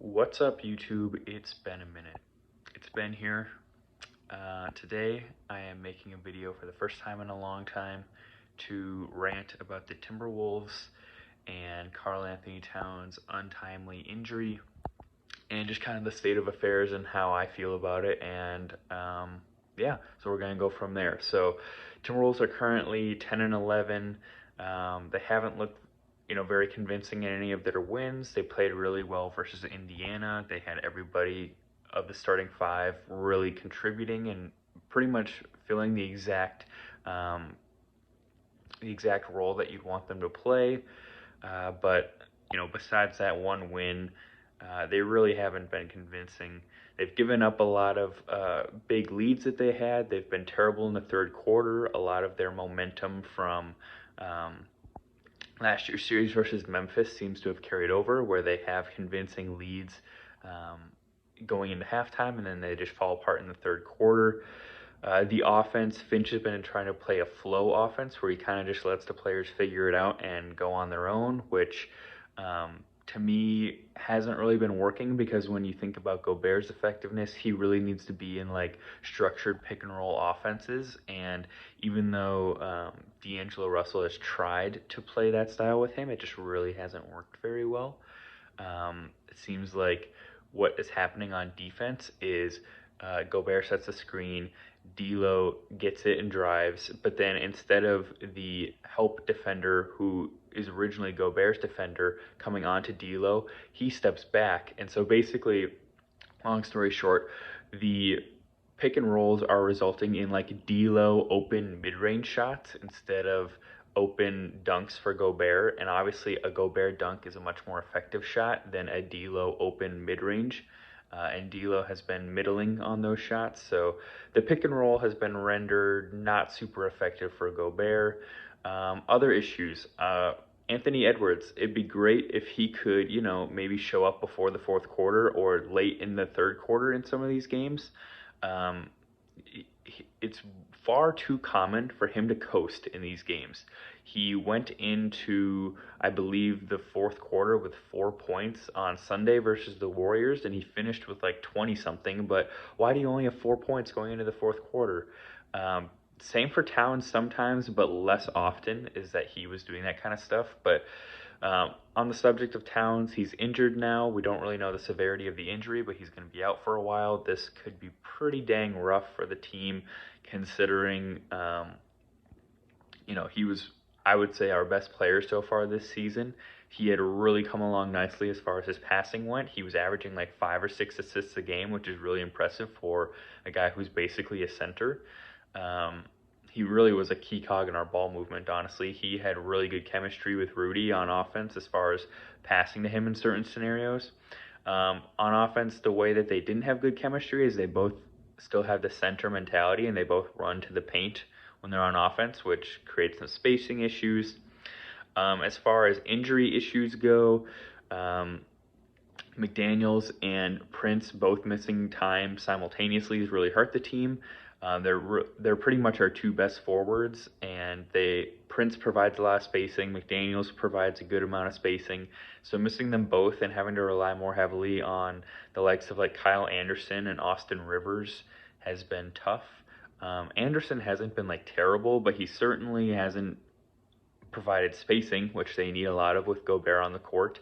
What's up, YouTube? It's been a minute. It's been here. Today, I am making a video for the first time in a long time to rant about the Timberwolves and Karl-Anthony Towns' untimely injury and just kind of the state of affairs and how I feel about it. And yeah, so we're going to go from there. So, Timberwolves are currently 10 and 11. They haven't looked very convincing in any of their wins. They played really well versus Indiana. They had everybody of the starting five really contributing and pretty much filling um, the exact role that you'd want them to play. But besides that one win, they really haven't been convincing. They've given up a lot of big leads that they had. They've been terrible in the third quarter. A lot of their momentum from last year's series versus Memphis seems to have carried over, where they have convincing leads um, going into halftime, and then they just fall apart in the third quarter. The offense, Finch has been trying to play a flow offense where he kind of just lets the players figure it out and go on their own, which to me hasn't really been working because when you think about Gobert's effectiveness, he really needs to be in like structured pick and roll offenses. And even though D'Angelo Russell has tried to play that style with him, it just really hasn't worked very well. It seems like what is happening on defense is Gobert sets the screen, D'Lo gets it and drives, but then instead of the help defender who is originally Gobert's defender coming on to D'Lo, he steps back, and so basically, long story short, the pick and rolls are resulting in like D'Lo open mid-range shots instead of open dunks for Gobert, and obviously a Gobert dunk is a much more effective shot than a D'Lo open mid-range. And D'Lo has been middling on those shots, so the pick and roll has been rendered not super effective for Gobert. Other issues. Anthony Edwards, it'd be great if he could, maybe show up before the fourth quarter or late in the third quarter in some of these games. Um, it's far too common for him to coast in these games. He went into, I believe, the fourth quarter with 4 points on Sunday versus the Warriors, and he finished with like 20 something. But why do you only have 4 points going into the fourth quarter? Same for Towns sometimes, but less often is that he was doing that kind of stuff. But on the subject of Towns, he's injured now. We don't really know the severity of the injury, but he's going to be out for a while. This could be pretty dang rough for the team, considering, he was, I would say, our best player so far this season. He had really come along nicely as far as his passing went. He was averaging like 5 or 6 assists a game, which is really impressive for a guy who's basically a center. Um, he really was a key cog in our ball movement, honestly. He had really good chemistry with Rudy on offense as far as passing to him in certain scenarios. On offense, the way that they didn't have good chemistry is they both still have the center mentality and they both run to the paint when they're on offense, which creates some spacing issues. As far as injury issues go, um, McDaniels and Prince both missing time simultaneously has really hurt the team. They're pretty much our two best forwards, and Prince provides a lot of spacing. McDaniels provides a good amount of spacing. So missing them both and having to rely more heavily on the likes of like Kyle Anderson and Austin Rivers has been tough. Anderson hasn't been like terrible, but he certainly hasn't provided spacing, which they need a lot of with Gobert on the court.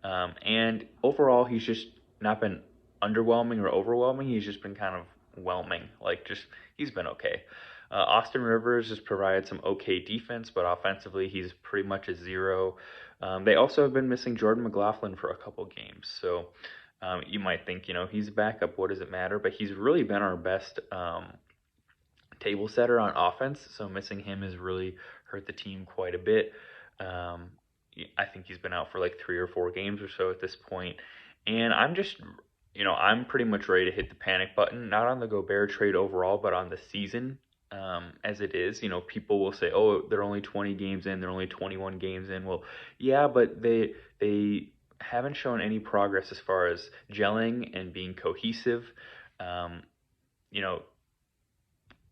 And overall, he's just not been underwhelming or overwhelming. He's just been kind of whelming. He's been okay. Austin Rivers has provided some okay defense, but offensively, he's pretty much a zero. They also have been missing Jordan McLaughlin for a couple games. So you might think, he's a backup. What does it matter? But he's really been our best table setter on offense, so missing him has really hurt the team quite a bit. Um, I think he's been out for like 3 or 4 games or so at this point, and I'm pretty much ready to hit the panic button, not on the Gobert trade overall, but on the season as it is. People will say, "Oh, they're only 20 games in, they're only 21 games in." Well, yeah, but they haven't shown any progress as far as gelling and being cohesive. Um, you know,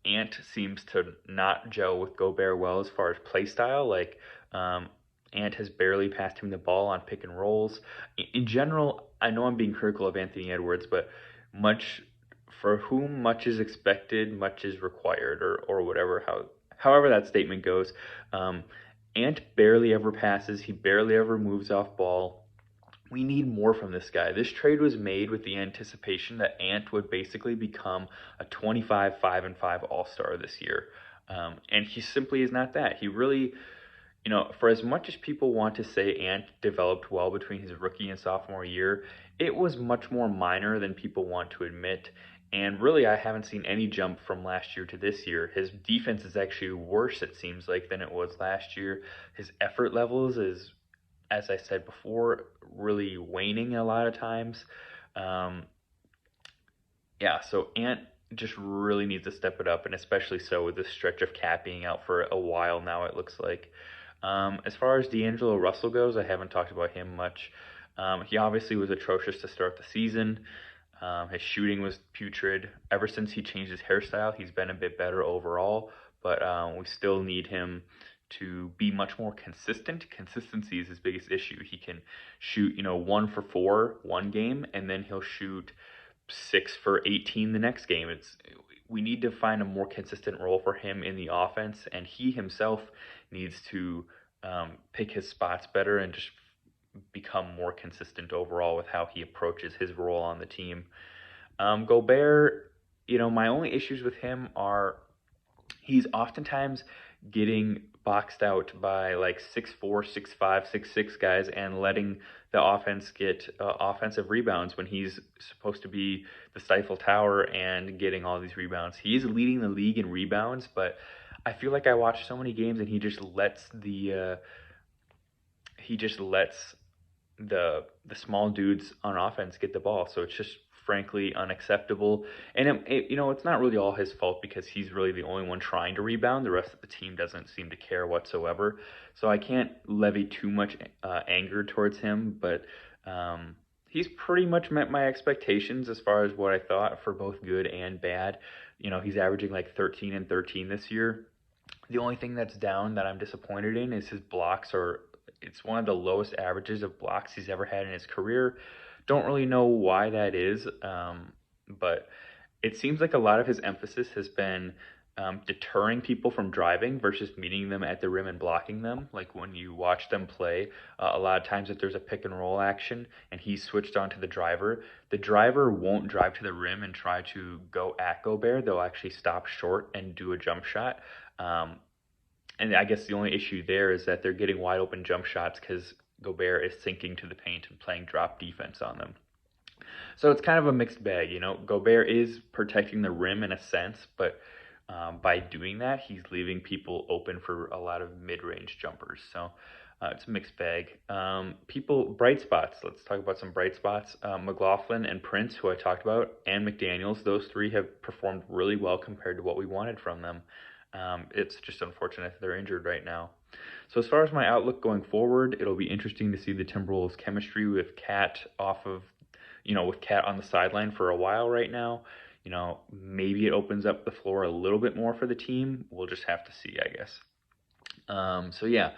Ant seems to not gel with Gobert well as far as play style. Um, Ant has barely passed him the ball on pick and rolls. In general, I know I'm being critical of Anthony Edwards, but much for whom much is expected, much is required, or whatever, however that statement goes. Um, Ant barely ever passes. He barely ever moves off ball. We need more from this guy. This trade was made with the anticipation that Ant would basically become a 25 5-5 All-Star this year. And he simply is not that. He really, for as much as people want to say Ant developed well between his rookie and sophomore year, it was much more minor than people want to admit. And really, I haven't seen any jump from last year to this year. His defense is actually worse, it seems like, than it was last year. His effort levels is, as I said before, really waning a lot of times. Um, yeah, so Ant just really needs to step it up, and especially so with this stretch of Cat being out for a while now, it looks like. As far as D'Angelo Russell goes, I haven't talked about him much. He obviously was atrocious to start the season. His shooting was putrid. Ever since he changed his hairstyle, he's been a bit better overall, but we still need him to be much more consistent. Consistency is his biggest issue. He can shoot, 1 for 4 one game, and then he'll shoot 6 for 18 the next game. We need to find a more consistent role for him in the offense, and he himself needs to pick his spots better and just become more consistent overall with how he approaches his role on the team. Gobert, my only issues with him are he's oftentimes getting boxed out by like 6'4", 6'5", 6'6" guys and letting the offense get offensive rebounds when he's supposed to be the Stifle Tower and getting all these rebounds. He is leading the league in rebounds, but I feel like I watch so many games and he just lets the small dudes on offense get the ball. So it's just frankly unacceptable. And it's not really all his fault because he's really the only one trying to rebound. The rest of the team doesn't seem to care whatsoever. So I can't levy too much anger towards him, but he's pretty much met my expectations as far as what I thought for both good and bad. He's averaging like 13 and 13 this year. The only thing that's down that I'm disappointed in is his blocks it's one of the lowest averages of blocks he's ever had in his career. Don't really know why that is, but it seems like a lot of his emphasis has been deterring people from driving versus meeting them at the rim and blocking them. Like when you watch them play, a lot of times if there's a pick and roll action and he's switched onto the driver won't drive to the rim and try to go at Gobert. They'll actually stop short and do a jump shot. And I guess the only issue there is that they're getting wide open jump shots because Gobert is sinking to the paint and playing drop defense on them. So it's kind of a mixed bag, Gobert is protecting the rim in a sense, but by doing that, he's leaving people open for a lot of mid-range jumpers. So it's a mixed bag. Bright spots. Let's talk about some bright spots. McLaughlin and Prince, who I talked about, and McDaniels, those three have performed really well compared to what we wanted from them. It's just unfortunate that they're injured right now. So as far as my outlook going forward, it'll be interesting to see the Timberwolves' chemistry with Cat with Cat on the sideline for a while right now. Maybe it opens up the floor a little bit more for the team. We'll just have to see, I guess. So yeah,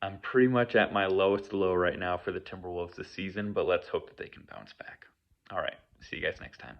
I'm pretty much at my lowest low right now for the Timberwolves this season, but let's hope that they can bounce back. All right, see you guys next time.